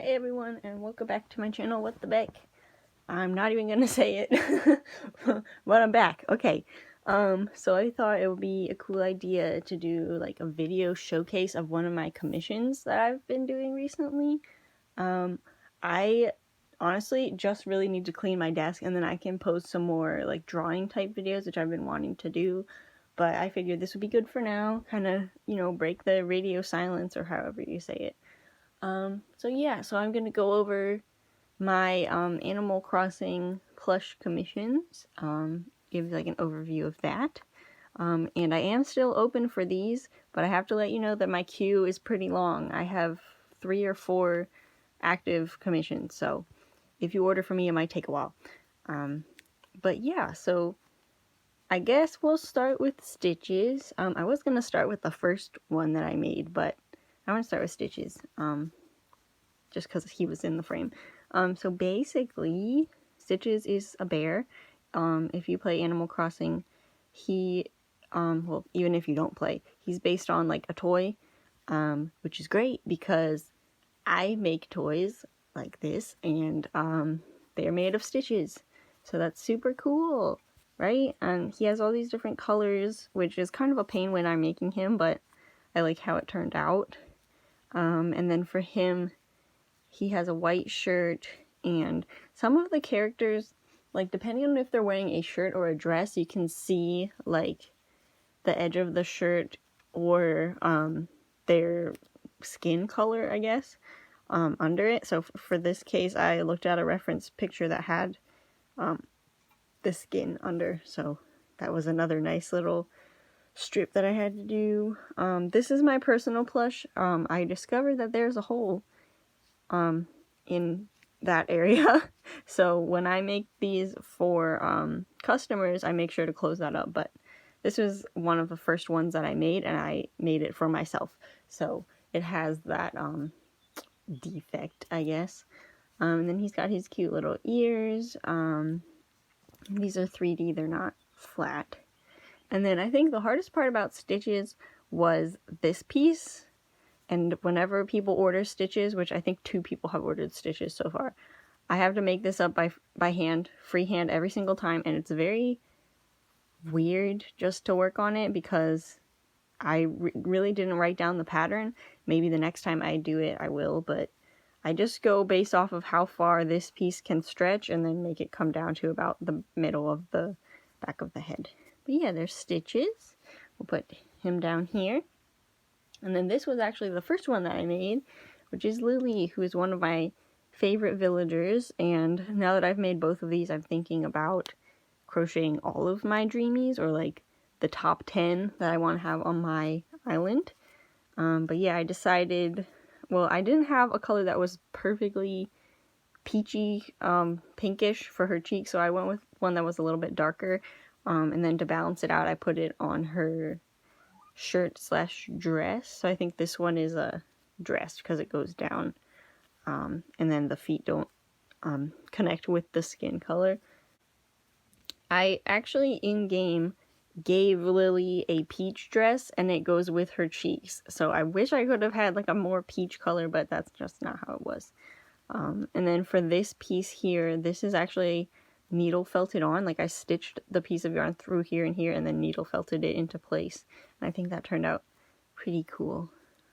Hey everyone, and welcome back to my channel, What the Beck. I'm not even gonna say it, but I'm back. Okay, so I thought it would be a cool idea to do like a video showcase of one of my commissions that I've been doing recently. I honestly just really need to clean my desk and then I can post some more like drawing type videos, which I've been wanting to do. But I figured this would be good for now, kind of, break the radio silence or however you say it. So I'm gonna go over my Animal Crossing plush commissions, give like an overview of that. And I am still open for these, but I have to let you know that my queue is pretty long. I have 3 or 4 active commissions, so if you order from me, it might take a while. But yeah, so I guess we'll start with Stitches. I was gonna start with the first one that I made, but I want to start with Stitches. Just because he was in the frame. So basically, Stitches is a bear. If you play Animal Crossing, he, well, even if you don't play, he's based on like a toy, which is great because I make toys like this, and they're made of Stitches. So that's super cool, right? And he has all these different colors, which is kind of a pain when I'm making him, but I like how it turned out. And then for him, he has a white shirt, and some of the characters, like depending on if they're wearing a shirt or a dress, you can see like the edge of the shirt or their skin color, I guess, under it. So for this case, I looked at a reference picture that had the skin under, so that was another nice little strip that I had to do. This is my personal plush. I discovered that there's a hole in that area. So when I make these for customers, I make sure to close that up. But this was one of the first ones that I made, and I made it for myself. So it has that defect, I guess. And then he's got his cute little ears. These are 3D, they're not flat. And then I think the hardest part about Stitches was this piece. And whenever people order Stitches, which I think 2 people have ordered Stitches so far, I have to make this up by hand, freehand every single time, and it's very weird just to work on it because I really didn't write down the pattern. Maybe the next time I do it, I will, but I just go based off of how far this piece can stretch and then make it come down to about the middle of the back of the head. But yeah, there's Stitches. We'll put him down here. And then this was actually the first one that I made, which is Lily, who is one of my favorite villagers. And now that I've made both of these, I'm thinking about crocheting all of my dreamies, or like the top 10 that I want to have on my island. But yeah, I decided, well, I didn't have a color that was perfectly peachy, pinkish for her cheeks, so I went with one that was a little bit darker. And then to balance it out, I put it on her shirt slash dress. So I think this one is a dress because it goes down, and then the feet don't connect with the skin color. I actually in game gave Lily a peach dress, and it goes with her cheeks, so I wish I could have had like a more peach color, but that's just not how it was. And then for this piece here, this is actually needle felted on. Like I stitched the piece of yarn through here and here and then needle felted it into place, and I think that turned out pretty cool.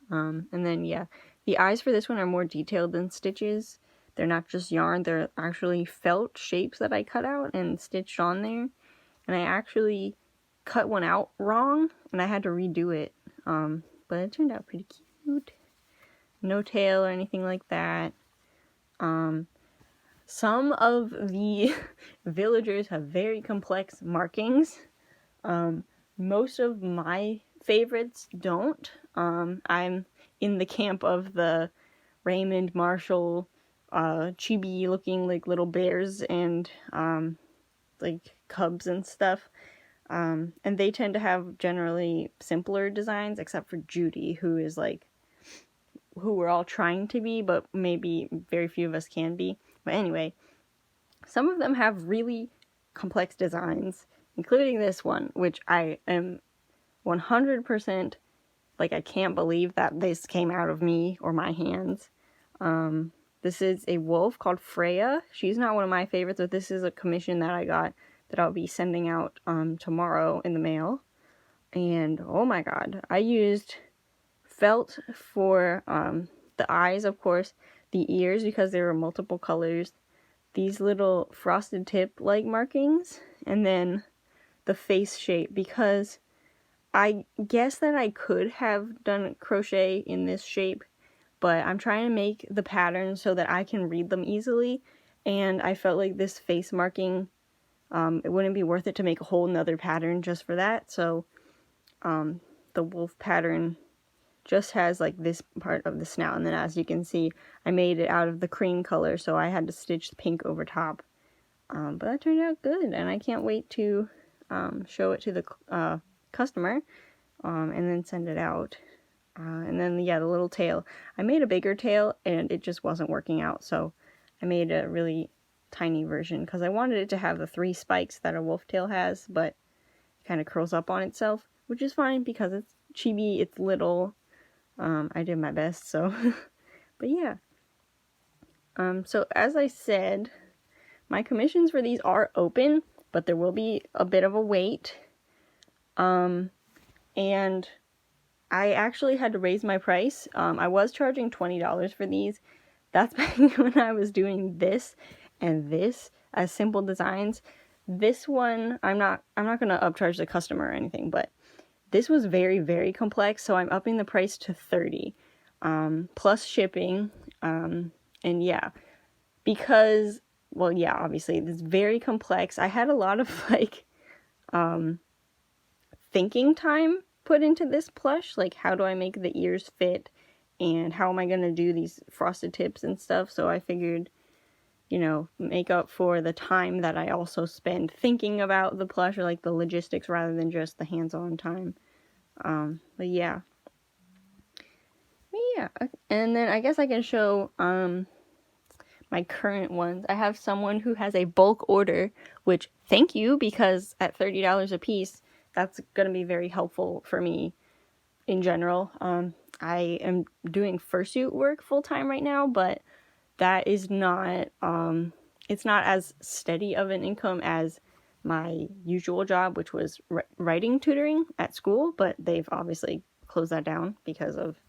And then yeah, the eyes for this one are more detailed than Stitches. They're not just yarn, they're actually felt shapes that I cut out and stitched on there, and I actually cut one out wrong and I had to redo it, but it turned out pretty cute. No tail or anything like that. Some of the villagers have very complex markings. Most of my favorites don't. I'm in the camp of the Raymond, Marshall, chibi looking like little bears and like cubs and stuff. And they tend to have generally simpler designs, except for Judy, who is like who we're all trying to be, but maybe very few of us can be. But anyway, some of them have really complex designs, including this one, which I am 100% like, I can't believe that this came out of me or my hands. This is a wolf called Freya. She's not one of my favorites, but this is a commission that I got that I'll be sending out tomorrow in the mail. And oh my god, I used felt for the eyes, of course, the ears because there were multiple colors, these little frosted tip like markings, and then the face shape, because I guess that I could have done crochet in this shape, but I'm trying to make the pattern so that I can read them easily, and I felt like this face marking, it wouldn't be worth it to make a whole nother pattern just for that. So the wolf pattern just has like this part of the snout, and then as you can see, I made it out of the cream color, so I had to stitch the pink over top. But that turned out good, and I can't wait to show it to the customer and then send it out. And then, yeah, the little tail. I made a bigger tail, and it just wasn't working out, so I made a really tiny version, because I wanted it to have the 3 spikes that a wolf tail has, but it kind of curls up on itself, which is fine, because it's chibi, it's little. I did my best, so. But yeah. So as I said, my commissions for these are open, but there will be a bit of a wait. And I actually had to raise my price. I was charging $20 for these. That's back when I was doing this and this as simple designs. This one, I'm not gonna upcharge the customer or anything, but this was very, very complex, so I'm upping the price to $30, plus shipping, and yeah, because, well, yeah, obviously, it's very complex. I had a lot of, like, thinking time put into this plush, like, how do I make the ears fit, and how am I gonna do these frosted tips and stuff, so I figured, you know, make up for the time that I also spend thinking about the plush, or, like, the logistics, rather than just the hands-on time. But yeah. And then I guess I can show, my current ones. I have someone who has a bulk order, which, thank you, because at $30 a piece, that's gonna be very helpful for me in general. I am doing fursuit work full-time right now, but that is not, it's not as steady of an income as my usual job, which was writing tutoring at school, but they've obviously closed that down because of,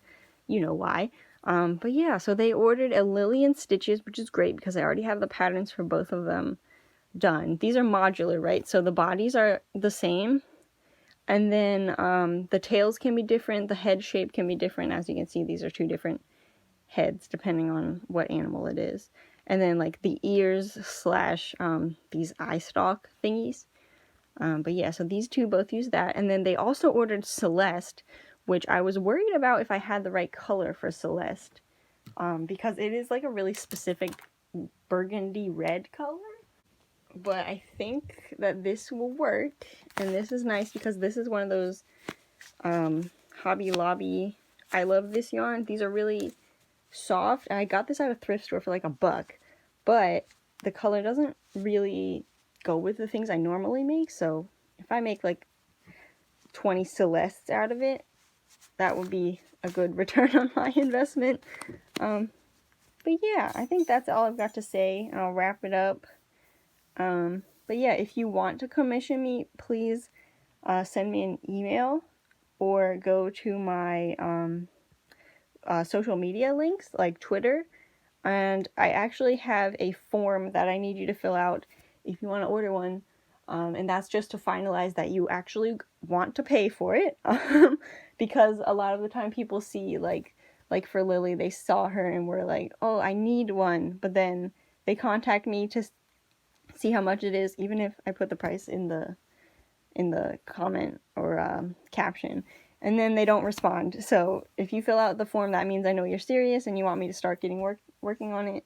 you know why. But yeah, so they ordered a Lily and Stitches, which is great because I already have the patterns for both of them done. These are modular, right? So the bodies are the same, and then the tails can be different, the head shape can be different. As you can see, these are 2 different heads depending on what animal it is. And then like the ears slash these eye stalk thingies. But yeah, so these 2 both use that. And then they also ordered Celeste, which I was worried about if I had the right color for Celeste, because it is like a really specific burgundy red color. But I think that this will work, and this is nice because this is one of those Hobby Lobby, I love this yarn. These are really soft. I got this at a thrift store for like $1, but the color doesn't really go with the things I normally make, so if I make like 20 Celestes out of it, that would be a good return on my investment. But yeah, I think that's all I've got to say, and I'll wrap it up. But yeah, if you want to commission me, please send me an email or go to my social media links like Twitter, and I actually have a form that I need you to fill out if you want to order one, and that's just to finalize that you actually want to pay for it, because a lot of the time people see, like for Lily, they saw her and were like, oh, I need one, but then they contact me to see how much it is, even if I put the price in the comment or caption, and then they don't respond. So if you fill out the form, that means I know you're serious and you want me to start getting working on it.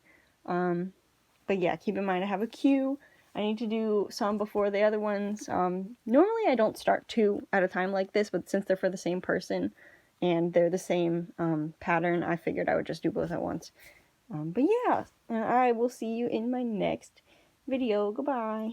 But yeah, keep in mind I have a queue. I need to do some before the other ones. Normally I don't start 2 at a time like this, but since they're for the same person and they're the same pattern, I figured I would just do both at once. But yeah, and I will see you in my next video. Goodbye.